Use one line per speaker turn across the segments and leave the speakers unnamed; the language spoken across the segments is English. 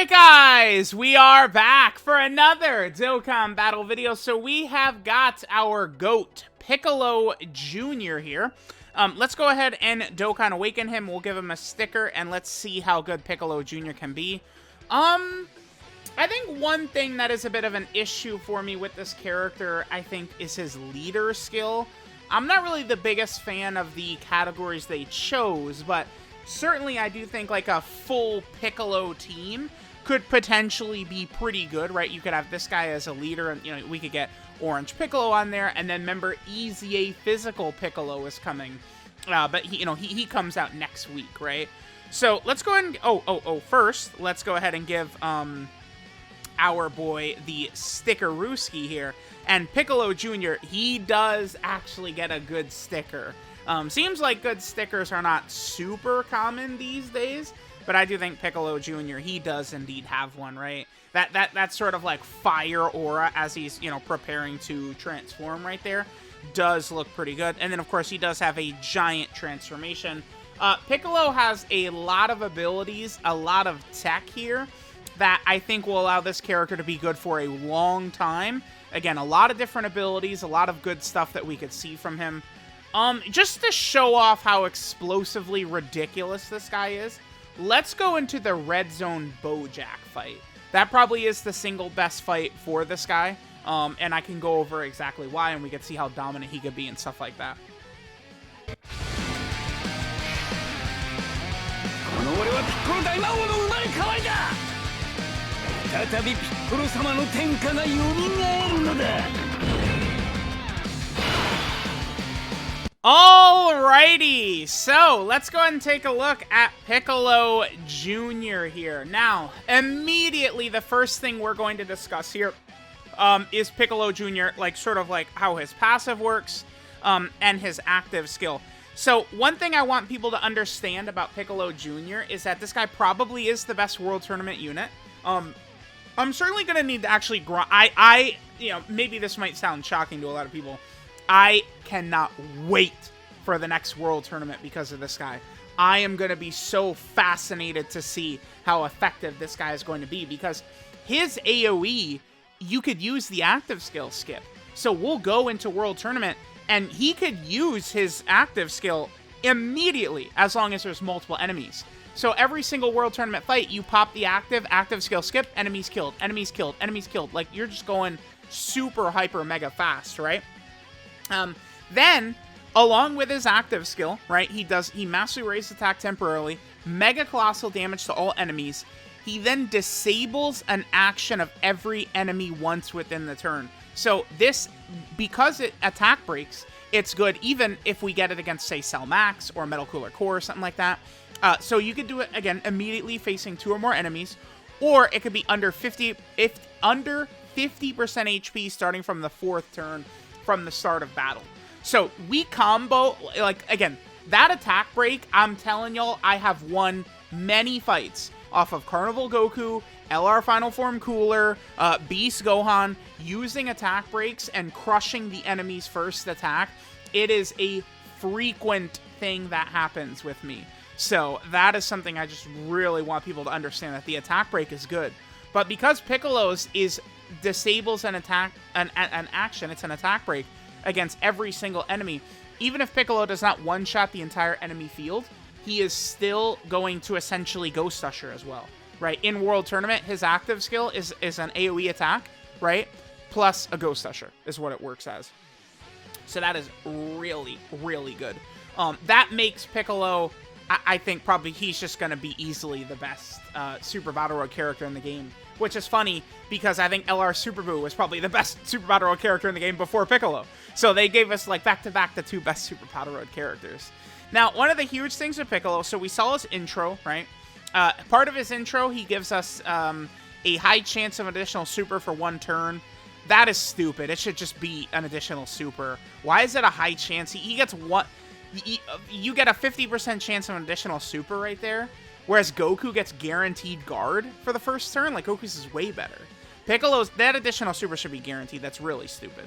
Alright guys, we are back for another Dokkan battle video. So we have got our GOAT, Piccolo Jr. here. Let's go ahead and Dokkan Awaken him. We'll give him a sticker and let's see how good Piccolo Jr. can be. I think one thing that is a bit of an issue for me with this character, I think, is his leader skill. I'm not really the biggest fan of the categories they chose, but certainly I do think like a full Piccolo team could potentially be pretty good, right? You could have this guy as a leader, and, you know, we could get Orange Piccolo on there, and then remember, Easy Physical Piccolo is coming, but he comes out next week, right? So let's go ahead and, first, let's go ahead and give, our boy the Stickerooski here, and Piccolo Jr., he does actually get a good sticker. Seems like good stickers are not super common these days, but I do think Piccolo Jr., he does indeed have one, right? That sort of like fire aura as he's, preparing to transform right there does look pretty good. And then, of course, he does have a giant transformation. Piccolo has a lot of abilities, a lot of tech here that I think will allow this character to be good for a long time. Again, a lot of different abilities, a lot of good stuff that we could see from him. Just to show off how explosively ridiculous this guy is, let's go into the Red Zone Bojack fight. That probably is the single best fight for this guy, and I can go over exactly why, and we can see how dominant he could be and stuff like that. Alrighty, so let's go ahead and take a look at Piccolo Jr. here. Now, immediately the first thing we're going to discuss here is Piccolo Jr., like sort of like how his passive works and his active skill. So one thing I want people to understand about Piccolo Jr. is that this guy probably is the best World Tournament unit. I'm certainly going to need to actually grind. Maybe this might sound shocking to a lot of people. I cannot wait for the next World Tournament because of this guy. I am going to be so fascinated to see how effective this guy is going to be, because his AoE, you could use the active skill skip. So we'll go into World Tournament, and he could use his active skill immediately as long as there's multiple enemies. So every single World Tournament fight, you pop the active skill skip, enemies killed, enemies killed, enemies killed. Like, you're just going super, hyper, mega fast, right? Then, along with his active skill, right, he massively raises attack temporarily, mega colossal damage to all enemies. He then disables an action of every enemy once within the turn. So this, because it attack breaks, it's good even if we get it against, say, Cell Max or Metal Cooler Core or something like that. So you could do it, again, immediately facing 2 or more enemies, or it could be under 50% HP starting from the 4th turn from the start of battle. So we combo, like, again, that attack break, I'm telling y'all, I have won many fights off of Carnival Goku, LR Final Form Cooler, Beast Gohan, using attack breaks and crushing the enemy's first attack. It is a frequent thing that happens with me. So that is something I just really want people to understand, that the attack break is good. But because Piccolo's disables an attack, an action, it's an attack break against every single enemy. Even if Piccolo does not one-shot the entire enemy field, he is still going to essentially Ghost Usher as well, right? In World Tournament, his active skill is an AoE attack, right? Plus a Ghost Usher is what it works as. So that is really, really good. That makes Piccolo, I think probably he's just going to be easily the best Super Battle Road character in the game. Which is funny, because I think LR Super Buu was probably the best Super Battle Road character in the game before Piccolo. So they gave us, like, back-to-back the 2 best Super Battle Road characters. Now, one of the huge things with Piccolo, so we saw his intro, right? Part of his intro, he gives us a high chance of additional super for 1 turn. That is stupid. It should just be an additional super. Why is it a high chance? He gets one. You get a 50% chance of an additional super right there. Whereas Goku gets guaranteed guard for the first turn. Like, Goku's is way better. Piccolo's, that additional super should be guaranteed. That's really stupid.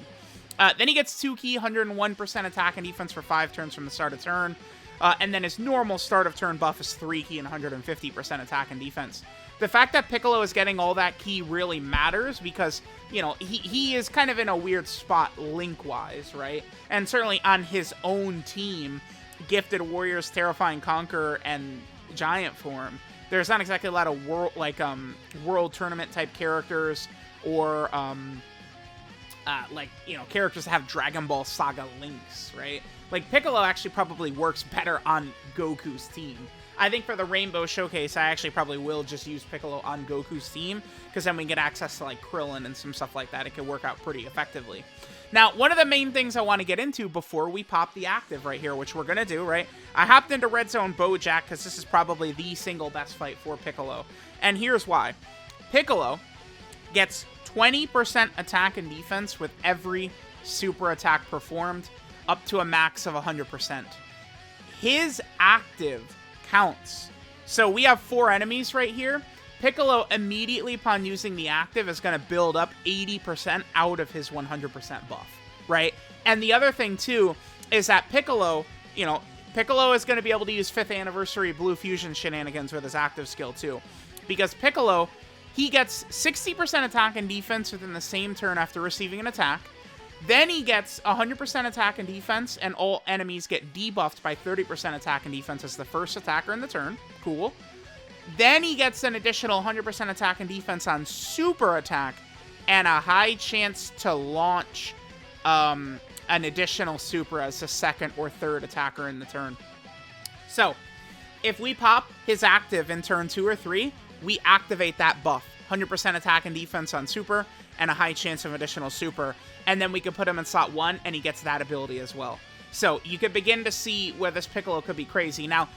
Then he gets 2 key, 101% attack and defense for 5 turns from the start of turn. And then his normal start of turn buff is 3 key and 150% attack and defense. the fact that Piccolo is getting all that ki really matters because, you know, he is kind of in a weird spot Link-wise, right? And certainly on his own team, Gifted Warriors, Terrifying Conqueror, and Giant Form, there's not exactly a lot of world tournament type characters or like, you know, characters that have Dragon Ball Saga links, right? Like, Piccolo actually probably works better on Goku's team. I think for the Rainbow Showcase, I actually probably will just use Piccolo on Goku's team, because then we can get access to, like, Krillin and some stuff like that. It could work out pretty effectively. Now, one of the main things I want to get into before we pop the active right here, which we're going to do, right? I hopped into Red Zone Bojack, because this is probably the single best fight for Piccolo. And here's why. Piccolo gets 20% attack and defense with every super attack performed, up to a max of 100%. His active counts. So we have 4 enemies right here. Piccolo, immediately upon using the active, is going to build up 80% out of his 100% buff, right? And the other thing, too, is that Piccolo, you know, Piccolo is going to be able to use 5th Anniversary Blue Fusion shenanigans with his active skill, too. Because Piccolo, he gets 60% attack and defense within the same turn after receiving an attack. Then he gets 100% attack and defense, and all enemies get debuffed by 30% attack and defense as the first attacker in the turn. Cool. Then he gets an additional 100% attack and defense on super attack, and a high chance to launch an additional super as the second or third attacker in the turn. So, if we pop his active in turn 2 or 3, we activate that buff. 100% attack and defense on super, and a high chance of additional super. And then we could put him in slot 1, and he gets that ability as well. So you could begin to see where this Piccolo could be crazy. Now,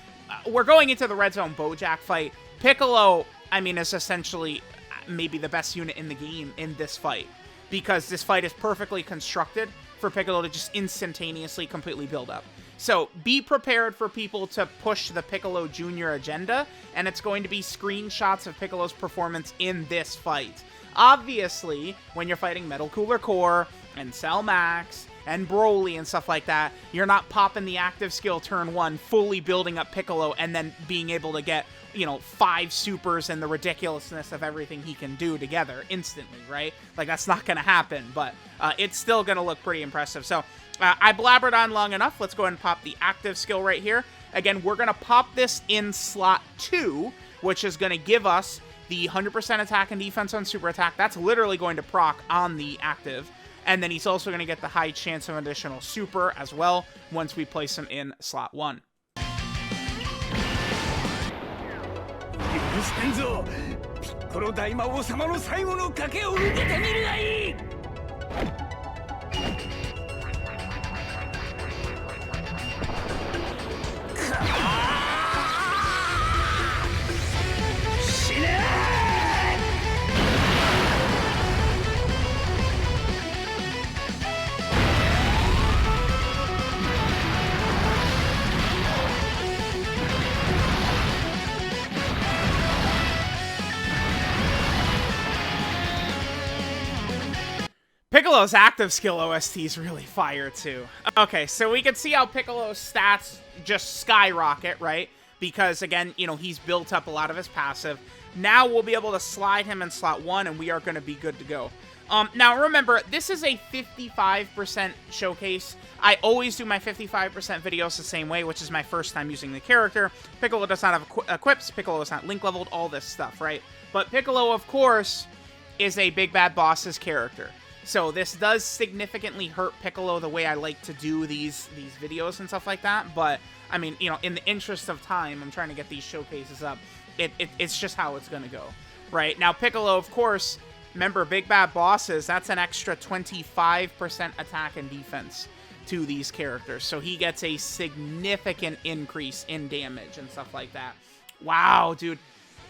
we're going into the Red Zone Bojack fight. Piccolo, I mean, is essentially maybe the best unit in the game in this fight, because this fight is perfectly constructed for Piccolo to just instantaneously completely build up. So be prepared for people to push the Piccolo Jr. agenda, and it's going to be screenshots of Piccolo's performance in this fight. Obviously, when you're fighting Metal Cooler Core and Cell Max and Broly and stuff like that, you're not popping the active skill turn 1, fully building up Piccolo, and then being able to get, you know, 5 supers and the ridiculousness of everything he can do together instantly, right? Like, that's not going to happen, but it's still going to look pretty impressive. So, I blabbered on long enough. Let's go ahead and pop the active skill right here. Again, we're going to pop this in slot 2, which is going to give us the 100% attack and defense on super attack. That's literally going to proc on the active. And then he's also going to get the high chance of additional super as well once we place him in slot 1. Piccolo's active skill OST is really fire, too. Okay, so we can see how Piccolo's stats just skyrocket, right? Because, again, you know, he's built up a lot of his passive. Now we'll be able to slide him in slot 1, and we are going to be good to go. Now, remember, this is a 55% showcase. I always do my 55% videos the same way, which is my first time using the character. Piccolo does not have equips. Piccolo is not link-leveled, all this stuff, right? But Piccolo, of course, is a Big Bad Boss's character. So this does significantly hurt Piccolo the way I like to do these videos and stuff like that. But, I mean, you know, in the interest of time, I'm trying to get these showcases up. It's just how it's going to go, right? Now, Piccolo, of course, remember, Big Bad Bosses, that's an extra 25% attack and defense to these characters. So he gets a significant increase in damage and stuff like that. Wow, dude.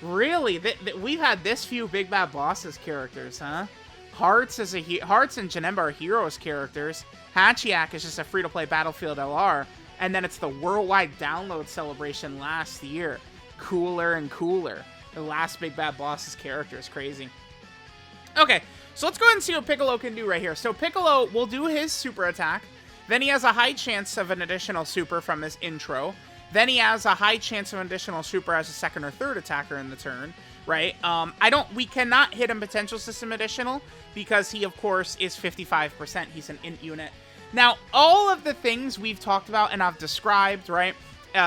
Really? We've had this few Big Bad Bosses characters, huh? Hearts and Janemba are Heroes characters. Hachiak is just a free-to-play Battlefield LR. And then it's the worldwide download celebration last year. Cooler and cooler. The last Big Bad Boss's character is crazy. Okay, so let's go ahead and see what Piccolo can do right here. So Piccolo will do his super attack. Then he has a high chance of an additional super from his intro. Then he has a high chance of an additional super as a second or third attacker in the turn. right? We cannot hit him potential system additional because he, of course, is 55%. He's an int unit. Now, all of the things we've talked about and I've described, right?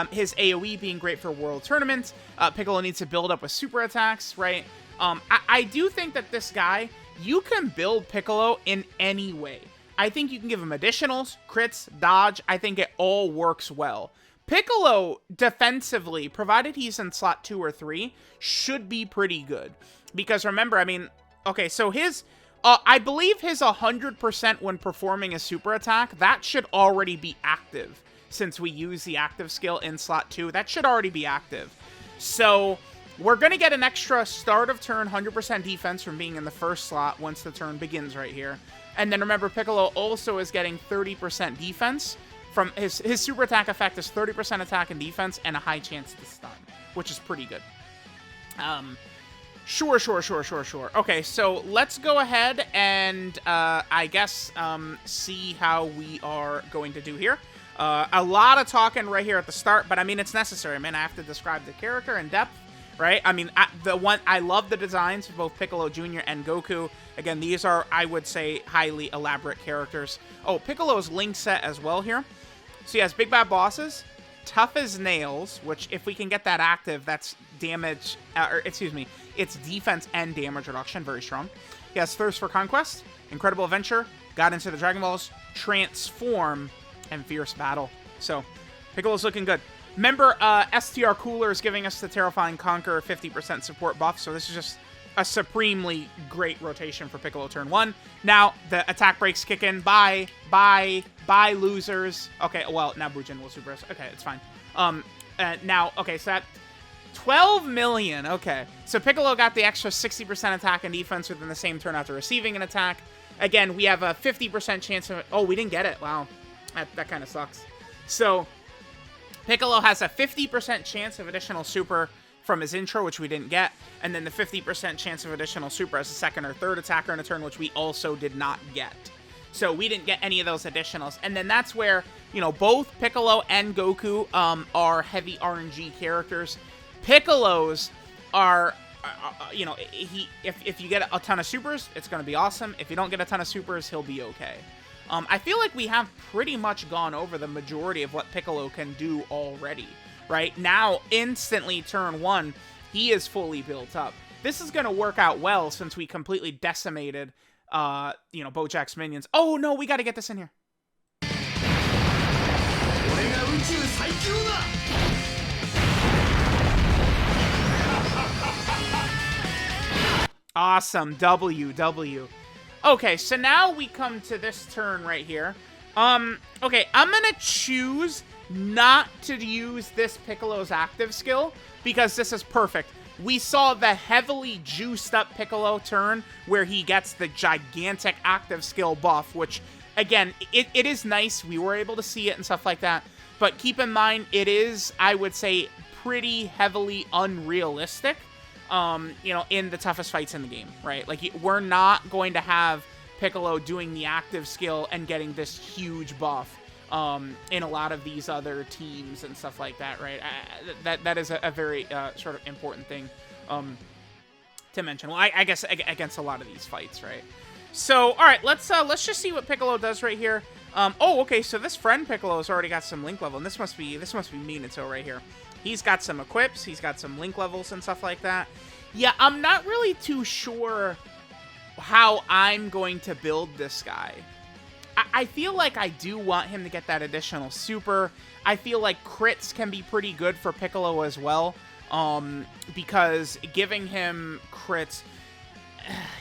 His AoE being great for world tournaments. Piccolo needs to build up with super attacks, right? I do think that this guy, you can build Piccolo in any way. I think you can give him additionals, crits, dodge. I think it all works well. Piccolo, defensively, provided he's in slot 2 or 3, should be pretty good. Because remember, I mean, okay, so his... I believe his 100% when performing a super attack, that should already be active. Since we use the active skill in slot 2, that should already be active. So, we're going to get an extra start of turn 100% defense from being in the first slot once the turn begins right here. And then remember, Piccolo also is getting 30% defense. From his super attack effect is 30% attack and defense and a high chance to stun, which is pretty good. Sure. Okay, so let's go ahead and, I guess, see how we are going to do here. A lot of talking right here at the start, but I mean, it's necessary. I mean, I have to describe the character in depth, right? I mean, I love the designs of both Piccolo Jr. and Goku. Again, these are, I would say, highly elaborate characters. Oh, Piccolo's Link set as well here. So he has Big Bad Bosses, Tough as Nails, which if we can get that active, that's damage, it's defense and damage reduction, very strong. He has Thirst for Conquest, Incredible Adventure, Got Into the Dragon Balls, Transform, and Fierce Battle. So, Piccolo's looking good. Remember, STR Cooler is giving us the Terrifying Conquer 50% support buff, so this is just a supremely great rotation for Piccolo turn 1. Now, the attack breaks kick in. Bye, losers. Okay, well, now Bujin will super. Okay, it's fine. Now, okay, so that 12 million. Okay, so Piccolo got the extra 60% attack and defense within the same turn after receiving an attack. Again, we have a 50% chance of... Oh, we didn't get it. Wow. That kind of sucks. So, Piccolo has a 50% chance of additional super from his intro, which we didn't get, and then the 50% chance of additional super as a second or third attacker in a turn, which we also did not get. So we didn't get any of those additionals. And then that's where, you know, both Piccolo and Goku are heavy RNG characters. Piccolo's are, you know, if you get a ton of supers, it's going to be awesome. If you don't get a ton of supers, he'll be okay. I feel like we have pretty much gone over the majority of what Piccolo can do already. Right? Now, instantly, turn 1, he is fully built up. This is going to work out well since we completely decimated, you know, Bojack's minions. Oh, no, we got to get this in here. Awesome. W. Okay, so now we come to this turn right here. Okay, I'm going to choose not to use this Piccolo's active skill because this is perfect. We saw the heavily juiced up Piccolo turn where he gets the gigantic active skill buff, which, again, it is nice. We were able to see it and stuff like that. But keep in mind, it is, I would say, pretty heavily unrealistic, you know, in the toughest fights in the game, right? Like, we're not going to have Piccolo doing the active skill and getting this huge buff in a lot of these other teams and stuff like that, right? That is a very sort of important thing to mention. Well, I guess against a lot of these fights, right? So, all right, let's just see what Piccolo does right here. Oh, okay, so this friend Piccolo's already got some link level, and this must be Minato right here. He's got some equips, he's got some link levels and stuff like that. Yeah, I'm not really too sure how I'm going to build this guy. I feel like I do want him to get that additional super. I feel like crits can be pretty good for Piccolo as well, because giving him crits...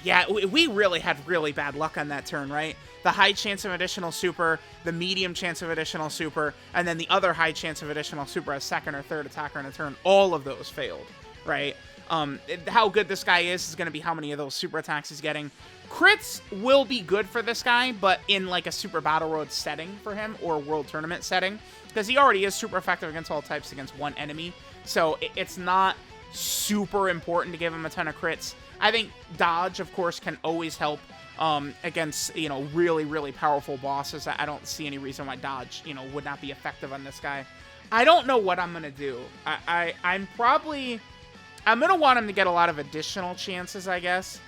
Yeah, we really had really bad luck on that turn, right? The high chance of additional super, the medium chance of additional super, and then the other high chance of additional super as second or third attacker in a turn. All of those failed, right? How good this guy is going to be how many of those super attacks he's getting. Crits will be good for this guy, but in like a Super Battle Road setting for him, or World Tournament setting, because he already is super effective against all types against one enemy, so it's not super important to give him a ton of crits. I think dodge, of course, can always help against, you know, really, really powerful bosses. I don't see any reason why dodge, you know, would not be effective on this guy. I don't know what I'm going to do. I'm probably... I'm going to want him to get a lot of additional chances, I guess.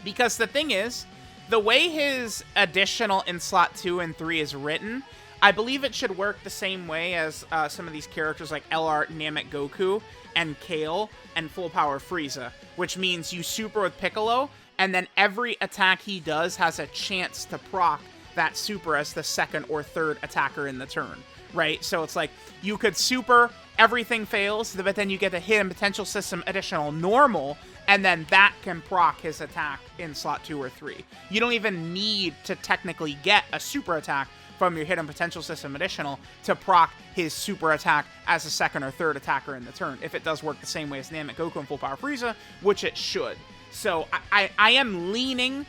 Because the thing is, the way his additional in slot 2 and 3 is written, I believe it should work the same way as some of these characters like LR Namek Goku and Kale and Full Power Frieza, which means you super with Piccolo, and then every attack he does has a chance to proc that super as the second or third attacker in the turn, right? So it's like, you could super, everything fails, but then you get a hidden potential system additional normal, and then that can proc his attack in slot 2 or 3. You don't even need to technically get a super attack from your hidden potential system additional to proc his super attack as a second or third attacker in the turn, if it does work the same way as Namek Goku and Full Power Frieza, which it should. So I am leaning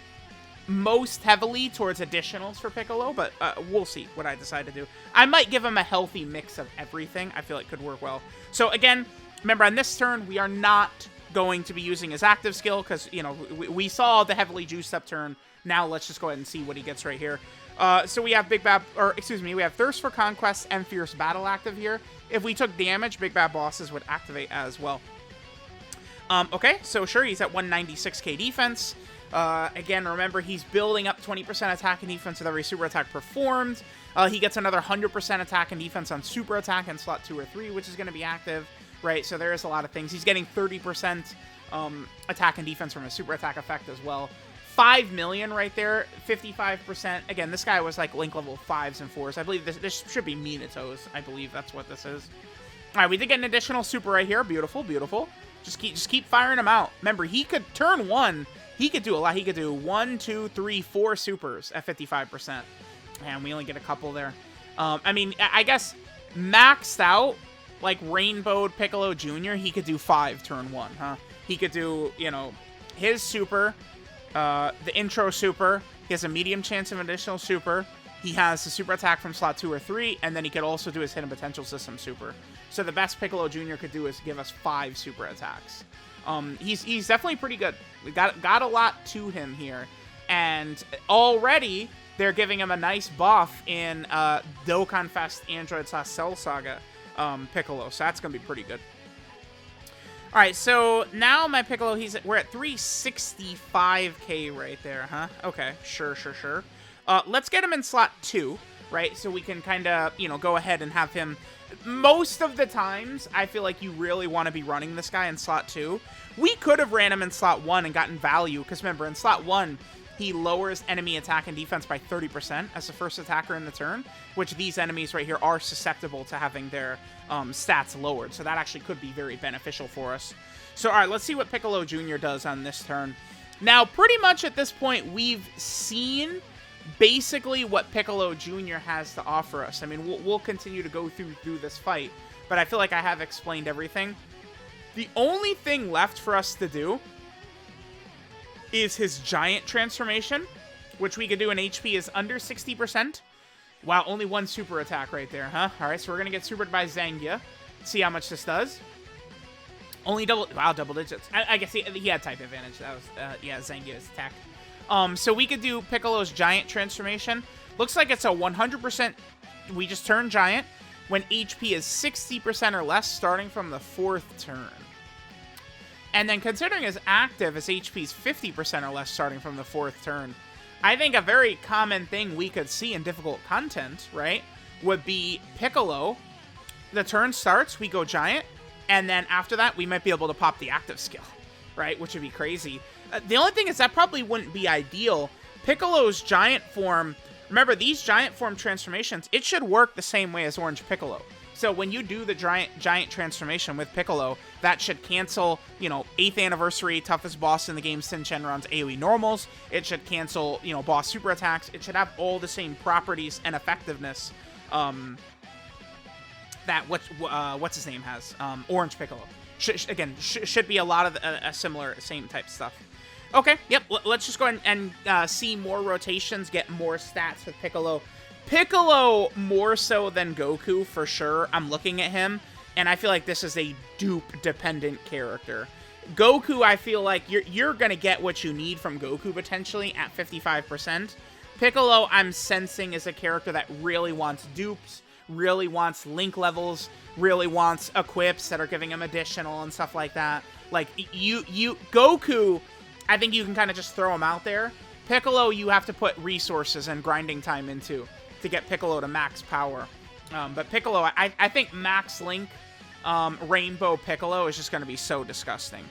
most heavily towards additionals for Piccolo, but we'll see what I decide to do. I might give him a healthy mix of everything. I feel like could work well. So again, remember on this turn, we are not going to be using his active skill because, you know, we saw the heavily juiced up turn. Now let's just go ahead and see what he gets right here. So we have we have Thirst for Conquest and Fierce Battle active here. If we took damage, Big Bad Bosses would activate as well. Okay, so sure, he's at 196k defense. Again, remember, he's building up 20% attack and defense with every super attack performed. He gets another 100% attack and defense on super attack in slot 2 or 3, which is going to be active, right? So there is a lot of things. He's getting 30% attack and defense from a super attack effect as well. 5 million right there, 55%. Again, this guy was like link level 5s and 4s. I believe this should be Minato's. I believe that's what this is. All right, we did get an additional super right here. Beautiful, beautiful. Just keep firing him out. Remember, he could turn 1. He could do a lot. He could do 1, 2, 3, 4 supers at 55%. And we only get a couple there. I mean, I guess maxed out, like Rainbowed Piccolo Jr., he could do 5 turn 1, huh? He could do, you know, his super, the intro super. He has a medium chance of additional super. He has a super attack from slot 2 or 3, and then he could also do his hidden potential system super. So the best Piccolo Jr. could do is give us 5 super attacks. He's definitely pretty good. We got a lot to him here, and already they're giving him a nice buff in Dokkan Fest Android / Cell Saga Piccolo. So that's gonna be pretty good. All right, so now my Piccolo, we're at 365k right there, huh? Okay, sure. Let's get him in slot 2, right? So we can kind of, you know, go ahead and have him. Most of the times, I feel like you really want to be running this guy in slot 2. We could have ran him in slot 1 and gotten value, because remember, in slot 1, he lowers enemy attack and defense by 30% as the first attacker in the turn, which these enemies right here are susceptible to having their stats lowered. So that actually could be very beneficial for us. So, all right, let's see what Piccolo Jr. does on this turn. Now, pretty much at this point, we've seen basically what Piccolo Jr. has to offer us. I mean, we'll continue to go through this fight, but I feel like I have explained everything. The only thing left for us to do is his giant transformation, which we could do in HP is under 60%. Wow, only 1 super attack right there, huh? All right, so we're going to get supered by Zangia. See how much this does. Only double digits. I guess he had type advantage. That was, yeah, Zangia's attack. So we could do Piccolo's giant transformation. Looks like it's a 100%. We just turn giant when HP is 60% or less starting from the 4th turn. And then considering his active, his HP is 50% or less starting from the 4th turn. I think a very common thing we could see in difficult content, right, would be Piccolo. The turn starts, we go giant, and then after that, we might be able to pop the active skill, right, which would be crazy. The only thing is that probably wouldn't be ideal. Piccolo's giant form, remember these giant form transformations, it should work the same way as Orange Piccolo. So when you do the giant transformation with Piccolo, that should cancel, you know, 8th anniversary, toughest boss in the game, Sin Shenron's AoE normals. It should cancel, you know, boss super attacks. It should have all the same properties and effectiveness that what's his name has, Orange Piccolo. Should be a lot of a similar, same type stuff. Okay, yep, let's just go ahead and see more rotations, get more stats with Piccolo. Piccolo more so than Goku, for sure. I'm looking at him, and I feel like this is a dupe-dependent character. Goku, I feel like you're going to get what you need from Goku, potentially, at 55%. Piccolo, I'm sensing, is a character that really wants dupes, really wants link levels, really wants equips that are giving him additional and stuff like that. Like, Goku, I think you can kind of just throw him out there. Piccolo, you have to put resources and grinding time into to get Piccolo to max power. But Piccolo, I think Max Link, Rainbow Piccolo is just going to be so disgusting.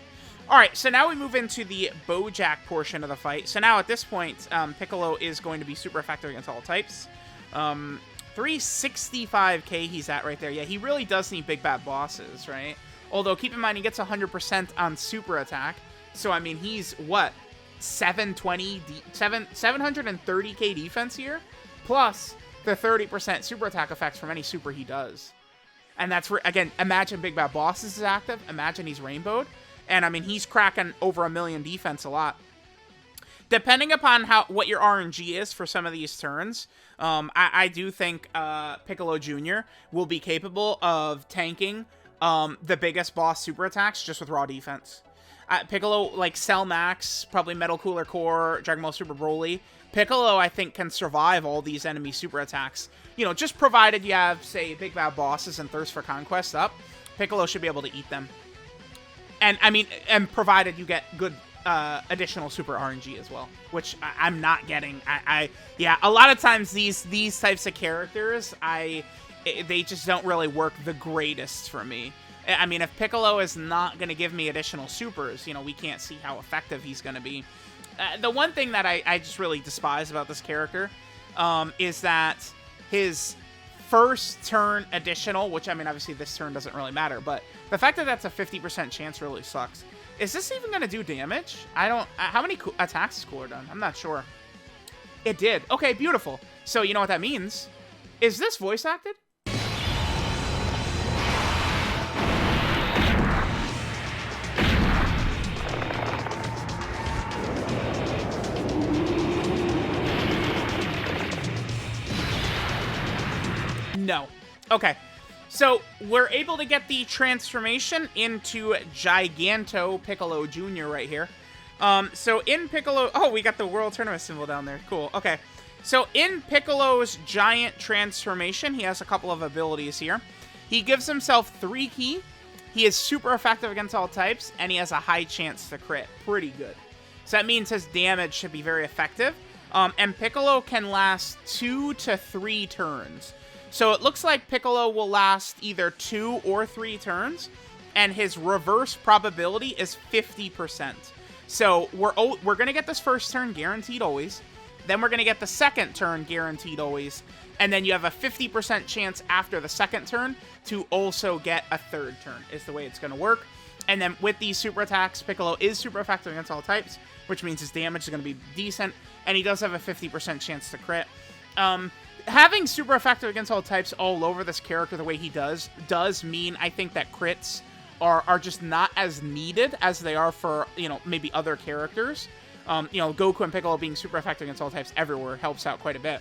Alright, so now we move into the Bojack portion of the fight. So now at this point, Piccolo is going to be super effective against all types. 365k he's at right there. Yeah, he really does need big bad bosses, right? Although, keep in mind, he gets 100% on super attack. So, I mean, he's, what, 730k defense here? Plus the 30% super attack effects from any super he does. And that's where, again, imagine big bad bosses is active. Imagine he's rainbowed. And, I mean, he's cracking over 1 million defense a lot. Depending upon what your RNG is for some of these turns, I do think Piccolo Jr. will be capable of tanking the biggest boss super attacks just with raw defense. Piccolo, like Cell Max, probably Metal Cooler Core, Dragon Ball Super Broly. Piccolo, I think, can survive all these enemy super attacks. You know, just provided you have, say, big bad bosses and Thirst for Conquest up, Piccolo should be able to eat them. And, I mean, and provided you get good additional super RNG as well, which I'm not getting. Yeah, a lot of times these types of characters, they just don't really work the greatest for me. I mean, if Piccolo is not going to give me additional supers, you know, we can't see how effective he's going to be. The one thing that I just really despise about this character is that his first turn additional, which, I mean, obviously this turn doesn't really matter, but the fact that that's a 50% chance really sucks. Is this even going to do damage? I don't... How many attacks is Cooler done? I'm not sure. It did. Okay, beautiful. So, you know what that means? Is this voice acted? No. Okay. So, we're able to get the transformation into Giganto Piccolo Jr. right here. So, in Piccolo... Oh, we got the World Tournament symbol down there. Cool. Okay. So, in Piccolo's giant transformation, he has a couple of abilities here. He gives himself 3 ki. He is super effective against all types, and he has a high chance to crit. Pretty good. So, that means his damage should be very effective. And Piccolo can last 2 to 3 turns. So it looks like Piccolo will last either 2 or 3 turns, and his reverse probability is 50%. So we're going to get this first turn guaranteed always, then we're going to get the second turn guaranteed always, and then you have a 50% chance after the second turn to also get a third turn, is the way it's going to work. And then with these super attacks, Piccolo is super effective against all types, which means his damage is going to be decent, and he does have a 50% chance to crit. Having super effective against all types all over this character the way he does mean, I think, that crits are just not as needed as they are for, you know, maybe other characters. You know, Goku and Piccolo being super effective against all types everywhere helps out quite a bit.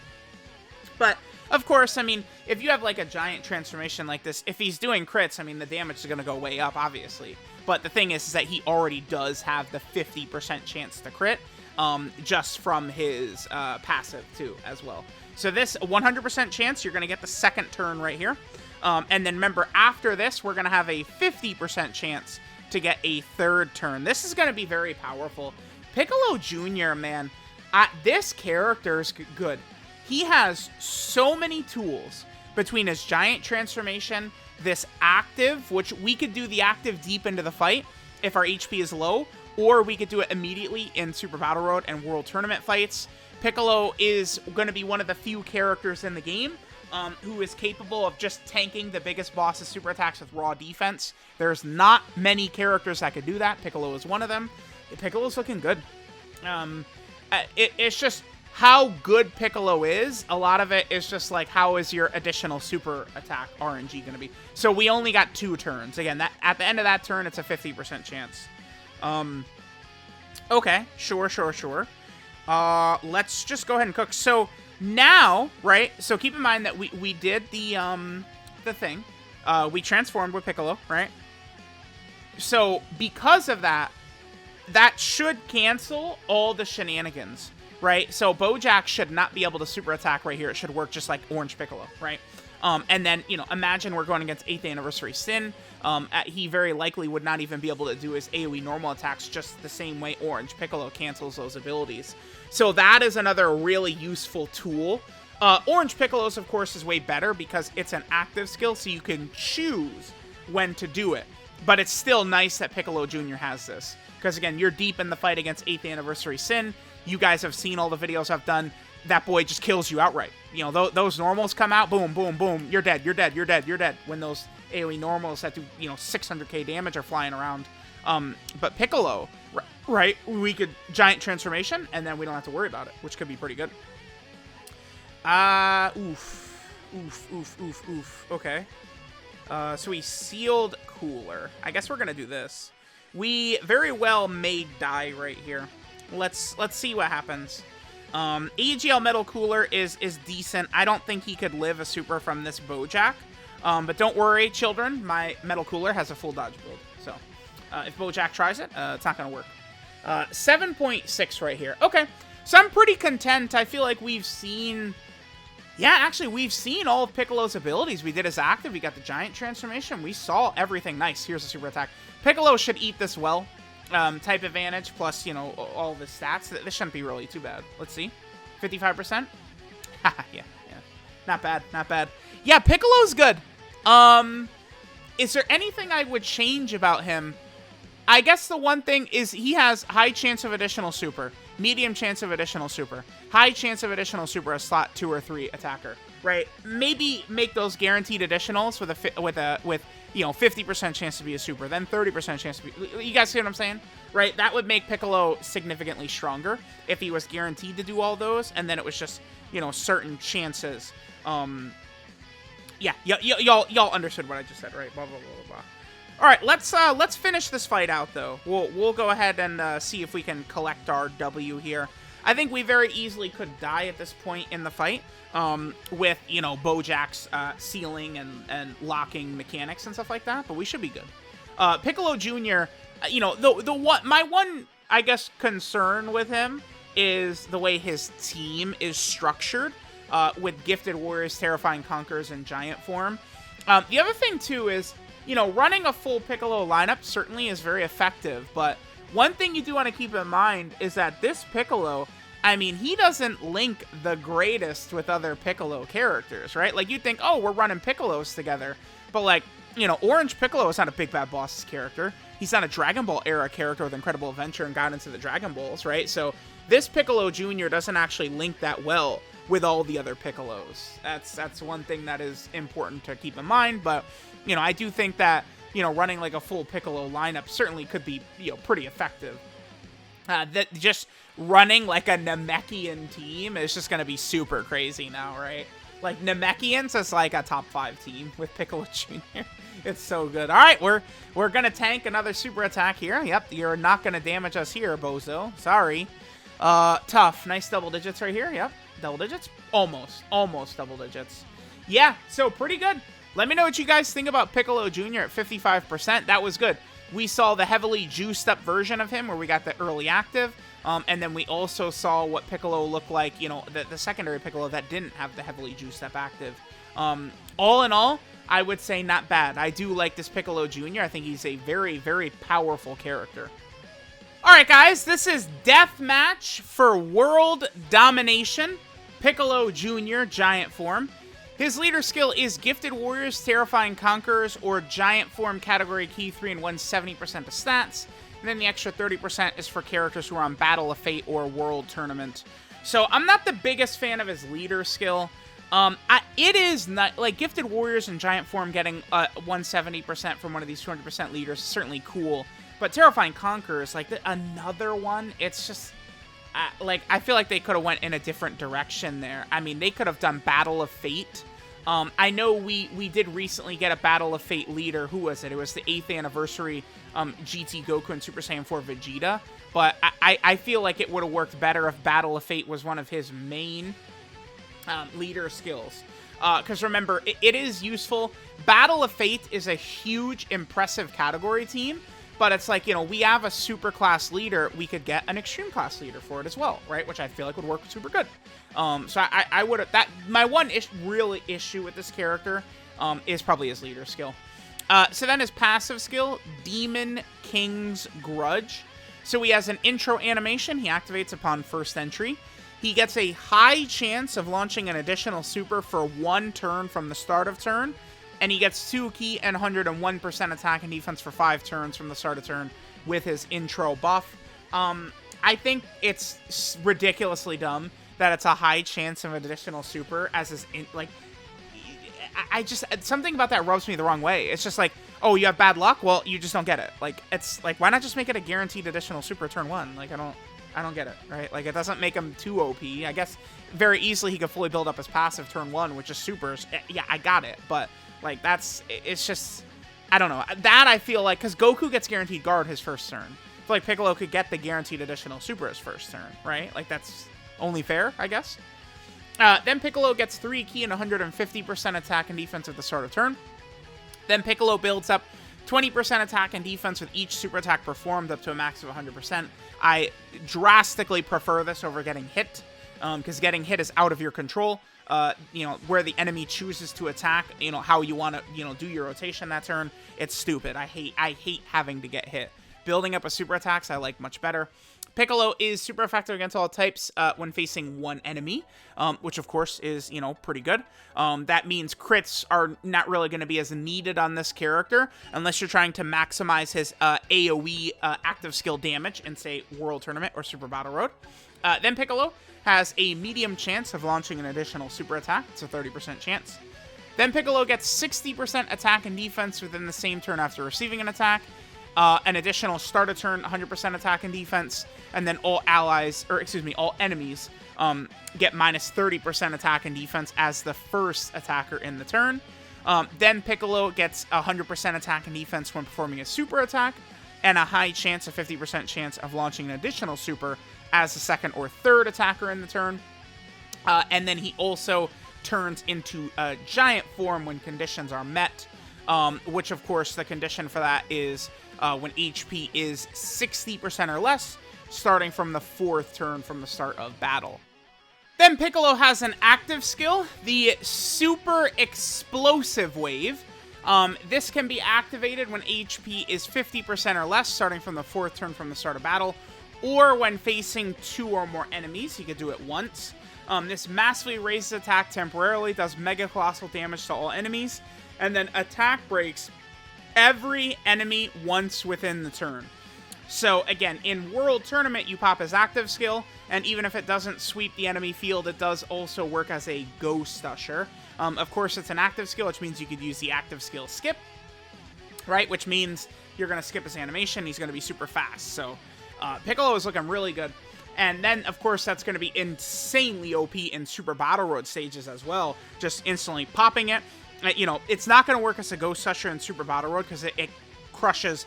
But, of course, I mean, if you have, like, a giant transformation like this, if he's doing crits, I mean, the damage is going to go way up, obviously. But the thing is that he already does have the 50% chance to crit, just from his passive, too, as well. So this 100% chance, you're going to get the second turn right here. And then remember, after this, we're going to have a 50% chance to get a third turn. This is going to be very powerful. Piccolo Jr., man, this character is good. He has so many tools between his giant transformation, this active, which we could do the active deep into the fight if our HP is low, or we could do it immediately in Super Battle Road and World Tournament fights. Piccolo is going to be one of the few characters in the game who is capable of just tanking the biggest boss's super attacks with raw defense. There's not many characters that could do that. Piccolo is one of them. Piccolo's looking good. It's just how good Piccolo is. A lot of it is just like, how is your additional super attack RNG going to be? So we only got 2 turns. Again, that at the end of that turn, it's a 50% chance. Okay, sure. Let's just go ahead and cook. So now, right? So keep in mind that we did the thing. We transformed with Piccolo, right? So because of that, that should cancel all the shenanigans, right? So Bojack should not be able to super attack right here. It should work just like Orange Piccolo, right? And then, you know, imagine we're going against 8th Anniversary Sin. He very likely would not even be able to do his AoE normal attacks just the same way Orange Piccolo cancels those abilities. So that is another really useful tool. Orange Piccolo's, of course, is way better because it's an active skill, so you can choose when to do it. But it's still nice that Piccolo Jr. has this. Because, again, you're deep in the fight against 8th Anniversary Sin. You guys have seen all the videos I've done. That boy just kills you outright. You know, those normals come out, boom, boom, boom. You're dead, you're dead, you're dead, you're dead. When those AoE normals that do, you know, 600k damage are flying around. But Piccolo, right, we could Giant Transformation, and then we don't have to worry about it, which could be pretty good. Oof. Okay. So we sealed Cooler. I guess we're gonna do this. We very well may die right here. Let's see what happens. AGL Metal Cooler is decent. I don't think he could live a super from this Bojack. But don't worry, children. My Metal Cooler has a full dodge build. So if Bojack tries it, it's not gonna work. 7.6 right here. Okay. So I'm pretty content. I feel like we've seen... Yeah, actually, we've seen all of Piccolo's abilities. We did his active. We got the Giant Transformation. We saw everything. Nice. Here's a super attack. Piccolo should eat this well. Type advantage plus, you know, all of his stats. This shouldn't be really too bad. Let's see. 55%? yeah. Not bad. Not bad. Yeah, Piccolo's good. Is there anything I would change about him? I guess the one thing is he has high chance of additional super. Medium chance of additional super. High chance of additional super, a slot 2 or 3 attacker, right? Maybe make those guaranteed additionals with you know, 50% chance to be a super, then 30% chance to be... You guys see what I'm saying? Right? That would make Piccolo significantly stronger if he was guaranteed to do all those, and then it was just, you know, certain chances. Yeah, y'all understood what I just said, right? Blah, blah, blah, blah, blah. All right, let's finish this fight out, though. We'll go ahead and see if we can collect our W here. I think we very easily could die at this point in the fight with, you know, Bojack's sealing and locking mechanics and stuff like that, but we should be good. Piccolo Jr., you know, my one, I guess, concern with him is the way his team is structured with Gifted Warriors, Terrifying Conquerors, and Giant form. The other thing, too, is... You know, running a full Piccolo lineup certainly is very effective, but one thing you do want to keep in mind is that this Piccolo, I mean, he doesn't link the greatest with other Piccolo characters, right? Like, you'd think, oh, we're running Piccolos together, but, like, you know, Orange Piccolo is not a Big Bad Boss character. He's not a Dragon Ball era character with Incredible Adventure and Guidance of the Dragon Balls, right? So this Piccolo Jr. doesn't actually link that well with all the other Piccolos. That's one thing that is important to keep in mind, but... You know, I do think that, you know, running like a full Piccolo lineup certainly could be, you know, pretty effective. That just running like a Namekian team is just going to be super crazy now, right? Like, Namekians is like a top 5 team with Piccolo Jr. It's so good. All right, we're going to tank another super attack here. Yep, you're not going to damage us here, bozo. Sorry. Tough. Nice double digits right here. Yep, double digits. Almost double digits. Yeah, so pretty good. Let me know what you guys think about Piccolo Jr. at 55%. That was good. We saw the heavily juiced up version of him where we got the early active. And then we also saw what Piccolo looked like, you know, the secondary Piccolo that didn't have the heavily juiced up active. All in all, I would say not bad. I do like this Piccolo Jr. I think he's a very, very powerful character. Alright guys, this is Deathmatch for World Domination. Piccolo Jr. Giant form. His leader skill is Gifted Warriors, Terrifying Conquerors, or Giant Form category key 3 and 170% of stats. And then the extra 30% is for characters who are on Battle of Fate or World Tournament. So I'm not the biggest fan of his leader skill. It is not, like, Gifted Warriors and Giant Form getting 170% from one of these 200% leaders is certainly cool. But Terrifying Conquerors, like, another one, it's just... like, I feel like they could have went in a different direction there. I mean, they could have done Battle of Fate. I know we did recently get a Battle of Fate leader. Who was it? It was the 8th anniversary GT Goku and Super Saiyan 4 Vegeta. But I feel like it would have worked better if Battle of Fate was one of his main leader skills. Because remember, it is useful. Battle of Fate is a huge, impressive category team. But it's like, you know, we have a super class leader. We could get an extreme class leader for it as well, right? Which I feel like would work super good. So I would, my one real issue with this character is probably his leader skill. So then his passive skill, Demon King's Grudge. So he has an intro animation. He activates upon first entry. He gets a high chance of launching an additional super for 1 turn from the start of turn. And he gets 2 key and 101% attack and defense for 5 turns from the start of turn with his intro buff. I think it's ridiculously dumb that it's a high chance of an additional super as his, I just, something about that rubs me the wrong way. It's just like, oh, you have bad luck? Well, you just don't get it. Like, it's like, why not just make it a guaranteed additional super turn 1? Like, I don't get it, right? Like, it doesn't make him too OP. I guess very easily he could fully build up his passive turn 1, which is supers. Yeah, I got it. But, like, it's just, I don't know. That I feel like, because Goku gets guaranteed guard his first turn. I feel like Piccolo could get the guaranteed additional super his first turn, right? Like, that's only fair, I guess. Then Piccolo gets 3 key and 150% attack and defense at the start of turn. Then Piccolo builds up 20% attack and defense with each super attack performed up to a max of 100%. I drastically prefer this over getting hit, because getting hit is out of your control. You know, where the enemy chooses to attack, you know, how you want to, you know, do your rotation that turn. It's stupid. I hate having to get hit. Building up a super attacks I like much better. Piccolo is super effective against all types when facing 1 enemy, which of course is, you know, pretty good. That means crits are not really going to be as needed on this character unless you're trying to maximize his AoE active skill damage in, say, World Tournament or Super Battle Road. Then Piccolo has a medium chance of launching an additional super attack. It's a 30% chance. Then Piccolo gets 60% attack and defense within the same turn after receiving an attack. An additional start of turn 100% attack and defense, and then all enemies get minus 30% attack and defense as the first attacker in the turn. Then Piccolo gets 100% attack and defense when performing a super attack, and a high chance, a 50% chance of launching an additional super as the second or third attacker in the turn. And then he also turns into a giant form when conditions are met, which of course the condition for that is when HP is 60% or less, starting from the 4th turn from the start of battle. Then Piccolo has an active skill, the Super Explosive Wave. This can be activated when HP is 50% or less, starting from the 4th turn from the start of battle, or when facing 2 or more enemies. You could do it once. This massively raises attack temporarily, does mega colossal damage to all enemies, and then attack breaks every enemy once within the turn. So again, in World Tournament, you pop his active skill, and even if it doesn't sweep the enemy field, it does also work as a Ghost Usher. Of course, it's an active skill, which means you could use the active skill skip, right? Which means you're going to skip his animation, he's going to be super fast. So Piccolo is looking really good. And then, of course, that's going to be insanely OP in Super Battle Road stages as well, just instantly popping it. You know, it's not going to work as a Ghost Usher in Super Battle Road because it crushes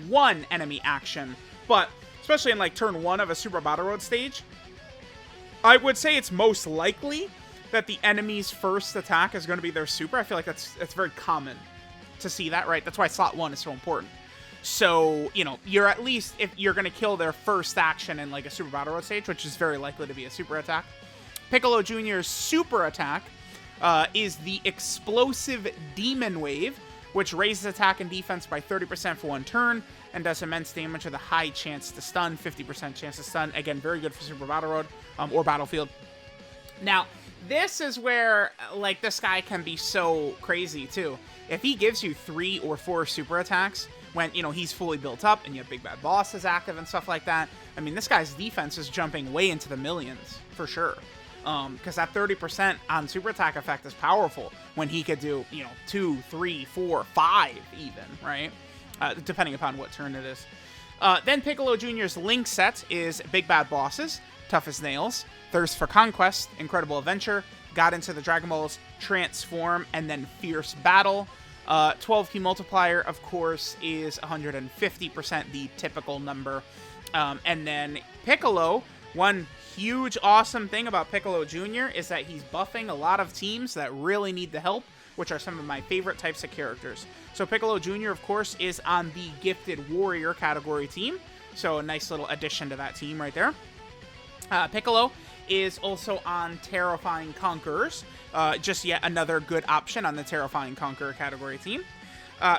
1 enemy action. But, especially in, like, turn 1 of a Super Battle Road stage, I would say it's most likely that the enemy's first attack is going to be their super. I feel like that's very common to see that, right? That's why slot 1 is so important. So, you know, you're at least, if you're going to kill their first action in, like, a Super Battle Road stage, which is very likely to be a super attack. Piccolo Jr.'s super attack is the Explosive Demon Wave, which raises attack and defense by 30% for 1 turn, and does immense damage with a high chance to stun, 50% chance to stun. Again, very good for Super Battle Road, or Battlefield. Now, this is where, like, this guy can be so crazy, too. If he gives you 3 or 4 super attacks, when, you know, he's fully built up, and you have Big Bad Boss is active and stuff like that, I mean, this guy's defense is jumping way into the millions, for sure. Because that 30% on super attack effect is powerful when he could do, you know, 2, 3, 4, 5 even, right? Depending upon what turn it is. Then Piccolo Jr.'s Link set is Big Bad Bosses, Tough as Nails, Thirst for Conquest, Incredible Adventure, Got into the Dragon Balls, Transform, and then Fierce Battle. 12 key multiplier, of course, is 150%, the typical number. And then Piccolo, one huge awesome thing about Piccolo Jr. is that he's buffing a lot of teams that really need the help which are some of my favorite types of characters. So Piccolo Jr., of course, is on the Gifted Warrior category team. So a nice little addition to that team right there. Piccolo is also on Terrifying Conquerors. Just yet another good option on the Terrifying Conqueror category team.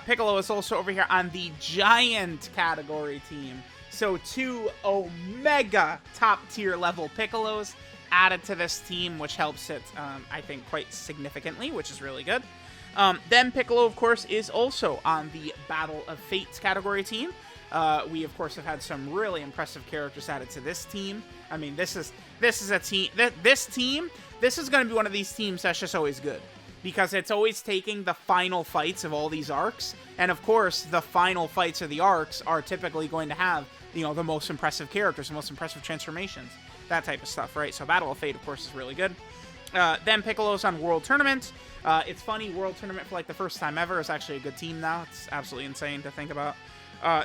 Piccolo is also over here on the Giant category team. So 2 Omega top tier level Piccolos added to this team, which helps it, I think, quite significantly, which is really good. Then Piccolo, of course, is also on the Battle of Fates category team. We, of course, have had some really impressive characters added to this team. I mean, this is a team. This is going to be one of these teams that's just always good, because it's always taking the final fights of all these arcs, and of course, the final fights of the arcs are typically going to have, you know, the most impressive characters, the most impressive transformations, that type of stuff, right? So Battle of Fate, of course, is really good. Then Piccolo's on World Tournament. It's funny, World Tournament for like the first time ever is actually a good team now. It's absolutely insane to think about.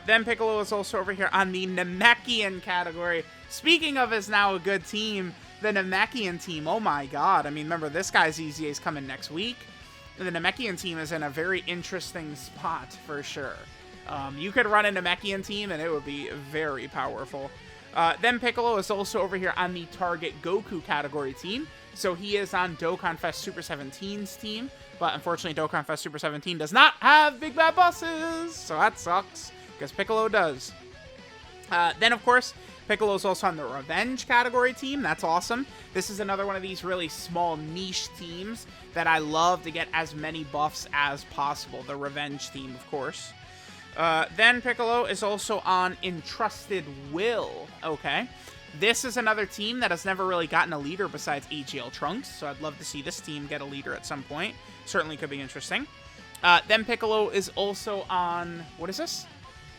Then Piccolo is also over here on the Namekian category. Speaking of is now a good team, the Namekian team, oh my god. I mean, remember, this guy's EZA is coming next week. The Namekian team is in a very interesting spot for sure. You could run a Namekian team and it would be very powerful. Then Piccolo is also over here on the Target Goku category team. So he is on Dokkan Fest Super 17's team. But unfortunately, Dokkan Fest Super 17 does not have Big Bad Bosses. So that sucks, because Piccolo does. Then, of course, Piccolo is also on the Revenge category team. That's awesome. This is another one of these really small niche teams that I love to get as many buffs as possible. The Revenge team, of course. Then Piccolo is also on Entrusted Will. Okay. This is another team that has never really gotten a leader besides AGL Trunks, so I'd love to see this team get a leader at some point. Certainly could be interesting. Then Piccolo is also on... What is this?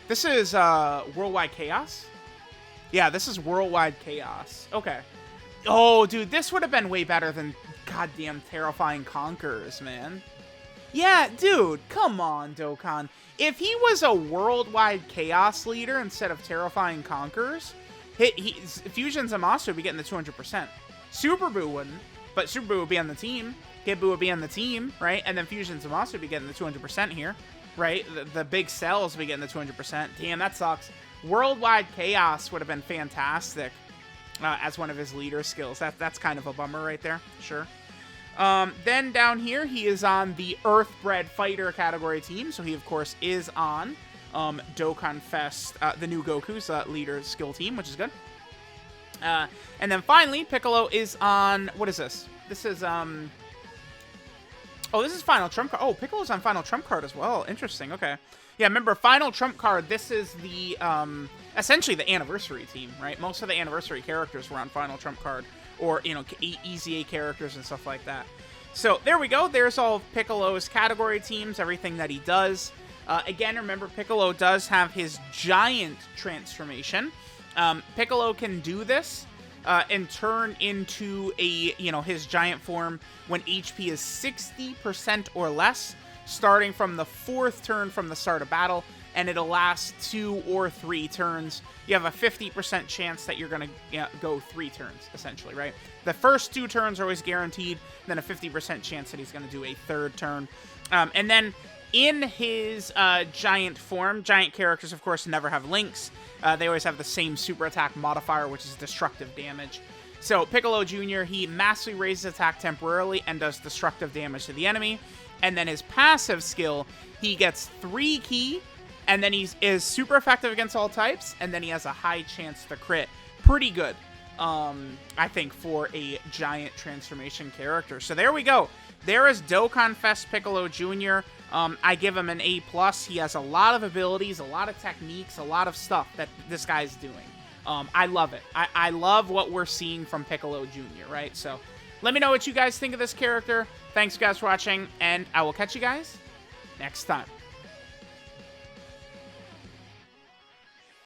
This is Worldwide Chaos? Yeah, this is Worldwide Chaos. Okay. Oh, dude, this would have been way better than goddamn Terrifying Conquerors, man. Yeah, dude, come on, Dokkan. If he was a Worldwide Chaos leader instead of Terrifying Conquerors, Fusion Zamasu would be getting the 200%. Super Buu wouldn't, but Super Buu would be on the team. Kid Buu would be on the team, right? And then Fusion Zamasu would be getting the 200% here, right? The big cells would be getting the 200%. Damn, that sucks. Worldwide Chaos would have been fantastic as one of his leader skills. That's kind of a bummer right there, sure. Then down here, he is on the Earthbred Fighter category team. So he, of course, is on Dokkan Fest, the new Goku's leader skill team, which is good. And then finally, Piccolo is on... What is this? This is... Oh, this is Final Trump Card. Oh, Piccolo's on Final Trump Card as well. Interesting. Okay. Yeah, remember, Final Trump Card, this is the... essentially the Anniversary team, right? Most of the Anniversary characters were on Final Trump Card. Or, you know, EZA characters and stuff like that. So, there we go. There's all of Piccolo's category teams, everything that he does. Again, remember, Piccolo does have his Giant transformation. Piccolo can do this and turn into a, you know, his Giant form when HP is 60% or less, starting from the 4th turn from the start of battle, and it'll last 2 or 3 turns. You have a 50% chance that you're going to go 3 turns, essentially, right? The first 2 turns are always guaranteed, then a 50% chance that he's going to do a 3rd turn. And then in his Giant form, Giant characters, of course, never have links. They always have the same super attack modifier, which is destructive damage. So Piccolo Jr., he massively raises attack temporarily and does destructive damage to the enemy. And then his passive skill, he gets 3 ki, and then he is super effective against all types, and then he has a high chance to crit. Pretty good, I think, for a Giant transformation character. So there we go. There is Dokkan Fest Piccolo Jr. I give him an A+. He has a lot of abilities, a lot of techniques, a lot of stuff that this guy's doing. I love it. I love what we're seeing from Piccolo Jr., right? So let me know what you guys think of this character. Thanks, guys, for watching, and I will catch you guys next time.